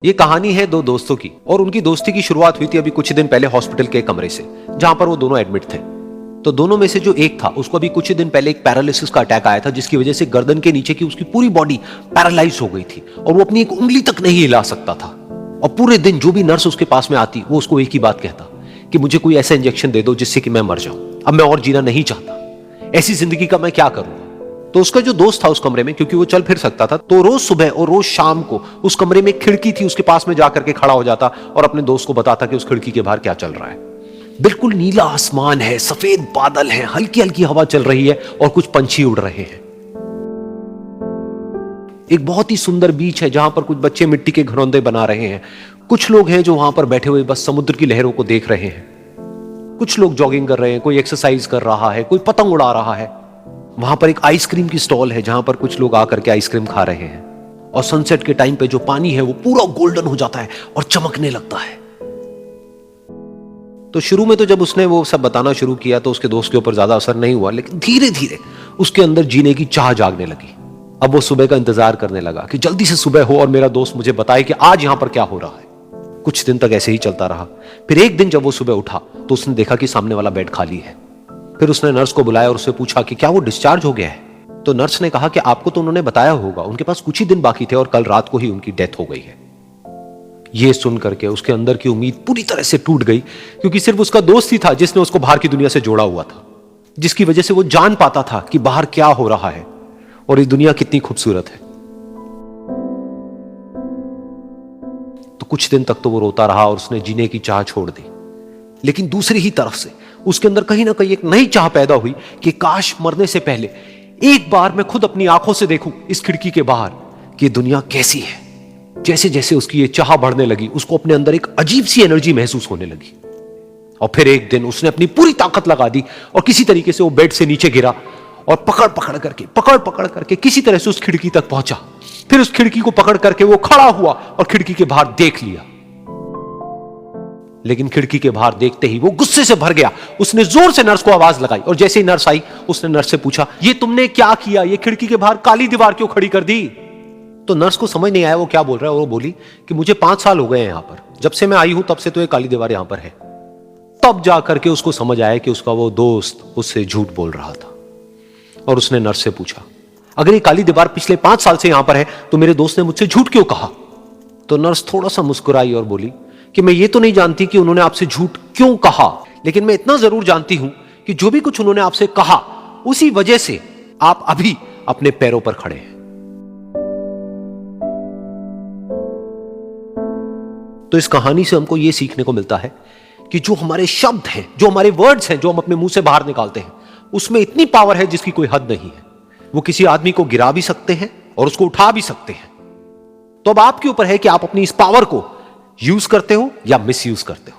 ये कहानी है दो दोस्तों की और उनकी दोस्ती की शुरुआत हुई थी अभी कुछ दिन पहले हॉस्पिटल के कमरे से, जहां पर वो दोनों एडमिट थे। तो दोनों में से जो एक था उसको अभी कुछ दिन पहले एक पैरालिसिस का अटैक आया था, जिसकी वजह से गर्दन के नीचे की उसकी पूरी बॉडी पैरालाइज हो गई थी और वो अपनी एक उंगली तक नहीं हिला सकता था। और पूरे दिन जो भी नर्स उसके पास में आती वो उसको एक ही बात कहता कि मुझे कोई ऐसा इंजेक्शन दे दो जिससे कि मैं मर जाऊं, अब मैं और जीना नहीं चाहता, ऐसी जिंदगी का मैं क्या करूंगा। तो उसका जो दोस्त था उस कमरे में, क्योंकि वो चल फिर सकता था, तो रोज सुबह और रोज शाम को उस कमरे में एक खिड़की थी, उसके पास में जाकर के खड़ा हो जाता और अपने दोस्त को बताता कि उस खिड़की के बाहर क्या चल रहा है। बिल्कुल नीला आसमान है, सफेद बादल है, हल्की हल्की हवा चल रही है और कुछ पंछी उड़ रहे हैं। एक बहुत ही सुंदर बीच है जहां पर कुछ बच्चे मिट्टी के घरौंदे बना रहे हैं। कुछ लोग हैं जो वहां पर बैठे हुए बस समुद्र की लहरों को देख रहे हैं। कुछ लोग जॉगिंग कर रहे हैं, कोई एक्सरसाइज कर रहा है, कोई पतंग उड़ा रहा है। वहां पर एक आइसक्रीम की स्टॉल है जहां पर कुछ लोग आकर के आइसक्रीम खा रहे हैं। और सनसेट के टाइम पे जो पानी है वो पूरा गोल्डन हो जाता है और चमकने लगता है। तो शुरू में तो जब उसने वो सब बताना शुरू किया तो उसके दोस्त के ऊपर ज्यादा असर नहीं हुआ, लेकिन धीरे धीरे उसके अंदर जीने की चाह जागने लगी। अब वो सुबह का इंतजार करने लगा कि जल्दी से सुबह हो और मेरा दोस्त मुझे बताए कि आज यहां पर क्या हो रहा है। कुछ दिन तक ऐसे ही चलता रहा। फिर एक दिन जब वो सुबह उठा तो उसने देखा कि सामने वाला बेड खाली है। फिर उसने नर्स को बुलाया और उससे पूछा कि क्या वो डिस्चार्ज हो गया है। तो नर्स ने कहा कि आपको तो उन्होंने बताया होगा, उनके पास कुछ ही दिन बाकी थे और कल रात को ही उनकी डेथ हो गई है। यह सुन करके उसके अंदर की उम्मीद पूरी तरह से टूट गई, क्योंकि सिर्फ उसका दोस्त ही था जिसने उसको बाहर की दुनिया से जोड़ा हुआ था, जिसकी वजह से वो जान पाता था कि बाहर क्या हो रहा है और ये दुनिया कितनी खूबसूरत है। तो कुछ दिन तक तो वो रोता रहा और उसने जीने की चाह छोड़ दी। लेकिन दूसरी ही तरफ से उसके अंदर कहीं ना कहीं एक नई चाह पैदा हुई कि काश मरने से पहले एक बार मैं खुद अपनी आंखों से देखूं इस खिड़की के बाहर कि दुनिया कैसी है। जैसे जैसे उसकी ये चाह बढ़ने लगी, उसको अपने अंदर एक अजीब सी एनर्जी महसूस होने लगी। और फिर एक दिन उसने अपनी पूरी ताकत लगा दी और किसी तरीके से वो बेड से नीचे गिरा और पकड़ पकड़ करके किसी तरह से उस खिड़की तक पहुंचा। फिर उस खिड़की को पकड़ करके वो खड़ा हुआ और खिड़की के बाहर देख लिया। लेकिन खिड़की के बाहर देखते ही वो गुस्से से भर गया। उसने जोर से नर्स को आवाज लगाई और जैसे ही नर्स आई उसने नर्स से पूछा, ये तुमने क्या किया, ये खिड़की के बाहर काली दीवार क्यों खड़ी कर दी। तो नर्स को समझ नहीं आया वो क्या बोल रहा है और वो बोली कि मुझे 5 साल हो गए हैं यहां पर, जब से मैं आई हूं तब से तो ये काली दीवार यहां पर है। तब जाकर के उसको समझ आया कि उसका वो दोस्त उससे झूठ बोल रहा था। और उसने नर्स से पूछा, अगर ये काली दीवार पिछले 5 साल से यहां पर है तो मेरे दोस्त ने मुझसे झूठ क्यों कहा। तो नर्स थोड़ा सा मुस्कुराई और बोली कि मैं ये तो नहीं जानती कि उन्होंने आपसे झूठ क्यों कहा, लेकिन मैं इतना जरूर जानती हूं कि जो भी कुछ उन्होंने आपसे कहा उसी वजह से आप अभी अपने पैरों पर खड़े हैं। तो इस कहानी से हमको यह सीखने को मिलता है कि जो हमारे शब्द हैं, जो हमारे वर्ड्स हैं, जो हम अपने मुंह से बाहर निकालते हैं, उसमें इतनी पावर है जिसकी कोई हद नहीं है। वो किसी आदमी को गिरा भी सकते हैं और उसको उठा भी सकते हैं। तो अब आपके ऊपर है कि आप अपनी इस पावर को यूज करते हो या मिस यूज करते हो।